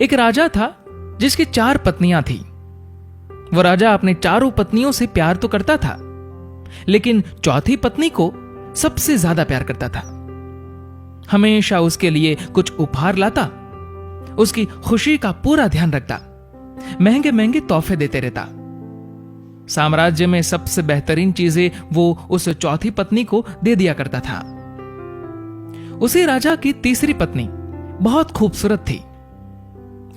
एक राजा था जिसकी 4 पत्नियां थी। वो राजा अपने चारों पत्नियों से प्यार तो करता था, लेकिन चौथी पत्नी को सबसे ज्यादा प्यार करता था। हमेशा उसके लिए कुछ उपहार लाता, उसकी खुशी का पूरा ध्यान रखता, महंगे महंगे तोहफे देते रहता। साम्राज्य में सबसे बेहतरीन चीजें वो उस चौथी पत्नी को दे दिया करता था। उसी राजा की तीसरी पत्नी बहुत खूबसूरत थी,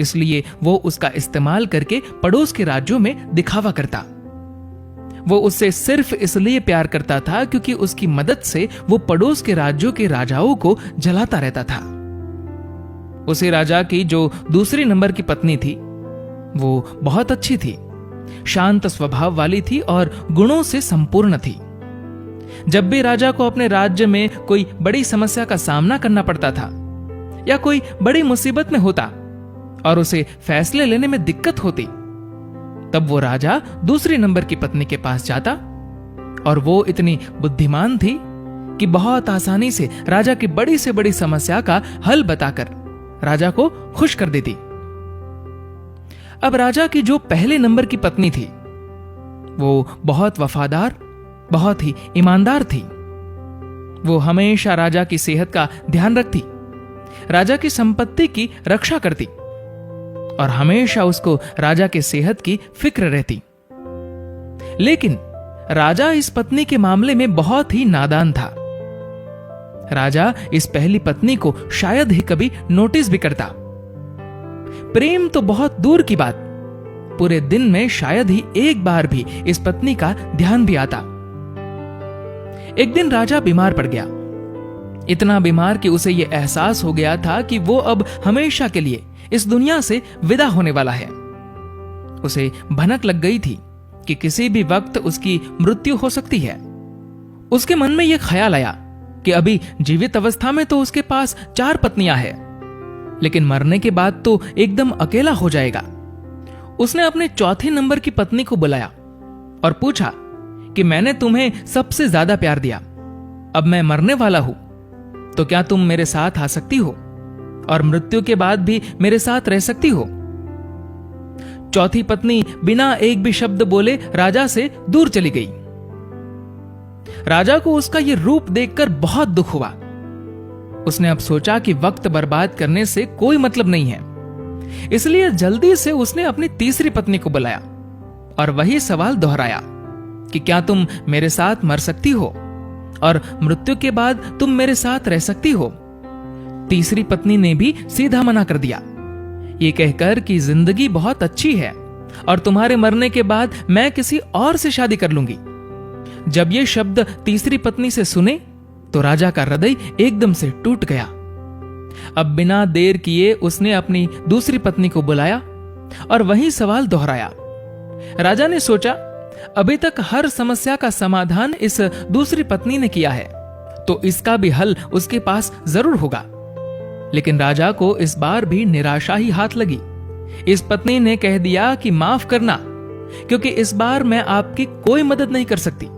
इसलिए वो उसका इस्तेमाल करके पड़ोस के राज्यों में दिखावा करता। वो उससे सिर्फ इसलिए प्यार करता था क्योंकि उसकी मदद से वो पड़ोस के राज्यों के राजाओं को जलाता रहता था। उसी राजा की जो दूसरी नंबर की पत्नी थी, वो बहुत अच्छी थी, शांत स्वभाव वाली थी और गुणों से संपूर्ण थी। जब भी राजा को अपने राज्य में कोई बड़ी समस्या का सामना करना पड़ता था या कोई बड़ी मुसीबत में होता और उसे फैसले लेने में दिक्कत होती, तब वो राजा दूसरी नंबर की पत्नी के पास जाता और वो इतनी बुद्धिमान थी कि बहुत आसानी से राजा की बड़ी से बड़ी समस्या का हल बताकर राजा को खुश कर देती। अब राजा की जो पहले नंबर की पत्नी थी, वो बहुत वफादार, बहुत ही ईमानदार थी। वो हमेशा राजा की सेहत का ध्यान रखती, राजा की संपत्ति की रक्षा करती और हमेशा उसको राजा के सेहत की फिक्र रहती। लेकिन राजा इस पत्नी के मामले में बहुत ही नादान था। राजा इस पहली पत्नी को शायद ही कभी नोटिस भी करता। प्रेम तो बहुत दूर की बात, पूरे दिन में शायद ही एक बार भी इस पत्नी का ध्यान भी आता। एक दिन राजा बीमार पड़ गया, इतना बीमार कि उसे यह एहसास हो गया था कि वो अब हमेशा के लिए इस दुनिया से विदा होने वाला है। उसे भनक लग गई थी कि किसी भी वक्त उसकी मृत्यु हो सकती है। उसके मन में यह ख्याल आया कि अभी जीवित अवस्था में तो उसके पास 4 पत्नियां हैं, लेकिन मरने के बाद तो एकदम अकेला हो जाएगा। उसने अपने चौथे नंबर की पत्नी को बुलाया और पूछा कि मैंने तुम्हें सबसे ज्यादा प्यार दिया, अब मैं मरने वाला हूं, तो क्या तुम मेरे साथ आ सकती हो और मृत्यु के बाद भी मेरे साथ रह सकती हो? चौथी पत्नी बिना एक भी शब्द बोले राजा से दूर चली गई। राजा को उसका यह रूप देखकर बहुत दुख हुआ। उसने अब सोचा कि वक्त बर्बाद करने से कोई मतलब नहीं है, इसलिए जल्दी से उसने अपनी तीसरी पत्नी को बुलाया और वही सवाल दोहराया कि क्या तुम मेरे साथ मर सकती हो और मृत्यु के बाद तुम मेरे साथ रह सकती हो? तीसरी पत्नी ने भी सीधा मना कर दिया, ये कहकर कि जिंदगी बहुत अच्छी है और तुम्हारे मरने के बाद मैं किसी और से शादी कर लूंगी। जब ये शब्द तीसरी पत्नी से सुने तो राजा का हृदय एकदम से टूट गया। अब बिना देर किए उसने अपनी दूसरी पत्नी को बुलाया और वही सवाल दोहराया। राजा ने सोचा, अभी तक हर समस्या का समाधान इस दूसरी पत्नी ने किया है, तो इसका भी हल उसके पास जरूर होगा। लेकिन राजा को इस बार भी निराशा ही हाथ लगी। इस पत्नी ने कह दिया कि माफ करना, क्योंकि इस बार मैं आपकी कोई मदद नहीं कर सकती।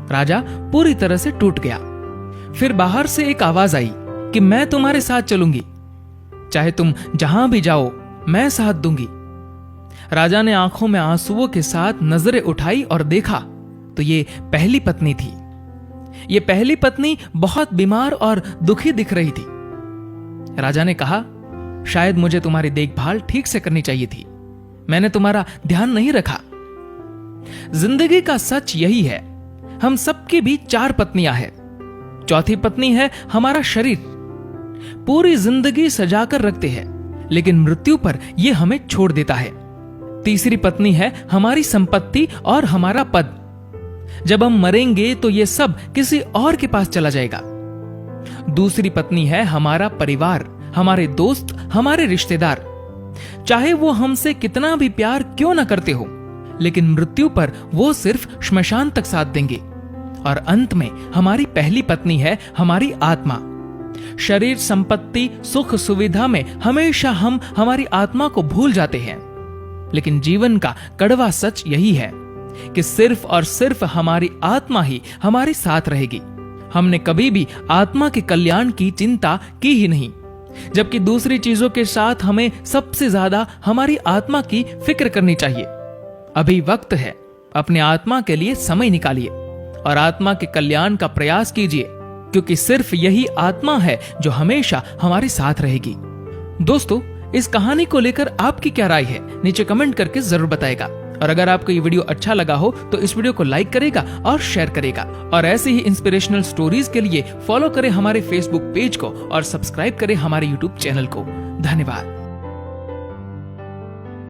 राजा पूरी तरह से टूट गया। फिर बाहर से एक आवाज आई कि मैं तुम्हारे साथ चलूंगी, चाहे तुम जहां भी जाओ मैं साथ दूंगी। राजा ने आंखों में आंसुओं के साथ नजरें उठाई और देखा तो ये पहली पत्नी थी। ये पहली पत्नी बहुत बीमार और दुखी दिख रही थी। राजा ने कहा, शायद मुझे तुम्हारी देखभाल ठीक से करनी चाहिए थी, मैंने तुम्हारा ध्यान नहीं रखा। जिंदगी का सच यही है, हम सबकी भी 4 पत्नियां हैं। चौथी पत्नी है हमारा शरीर। पूरी जिंदगी सजाकर रखते हैं, लेकिन मृत्यु पर यह हमें छोड़ देता है। तीसरी पत्नी है हमारी संपत्ति और हमारा पद। जब हम मरेंगे तो यह सब किसी और के पास चला जाएगा। दूसरी पत्नी है हमारा परिवार, हमारे दोस्त, हमारे रिश्तेदार। चाहे वो हमसे कितना भी प्यार क्यों ना करते हो, लेकिन मृत्यु पर वो सिर्फ श्मशान तक साथ देंगे। और अंत में हमारी पहली पत्नी है हमारी आत्मा। शरीर, संपत्ति, सुख सुविधा में हमेशा हम हमारी आत्मा को भूल जाते हैं, लेकिन जीवन का कड़वा सच यही है कि सिर्फ और सिर्फ हमारी आत्मा ही हमारे साथ रहेगी। हमने कभी भी आत्मा के कल्याण की चिंता की ही नहीं, जबकि दूसरी चीजों के साथ हमें सबसे ज्यादा हमारी आत्मा की फिक्र करनी चाहिए। अभी वक्त है, अपने आत्मा के लिए समय निकालिए और आत्मा के कल्याण का प्रयास कीजिए, क्योंकि सिर्फ यही आत्मा है जो हमेशा हमारे साथ रहेगी। दोस्तों, इस कहानी को लेकर आपकी क्या राय है, नीचे कमेंट करके जरूर बताएगा। और अगर आपको ये वीडियो अच्छा लगा हो तो इस वीडियो को लाइक करेगा और शेयर करेगा। और ऐसे ही इंस्पिरेशनल स्टोरीज के लिए फॉलो करें हमारे फेसबुक पेज को और सब्सक्राइब करें हमारे यूट्यूब चैनल को। धन्यवाद।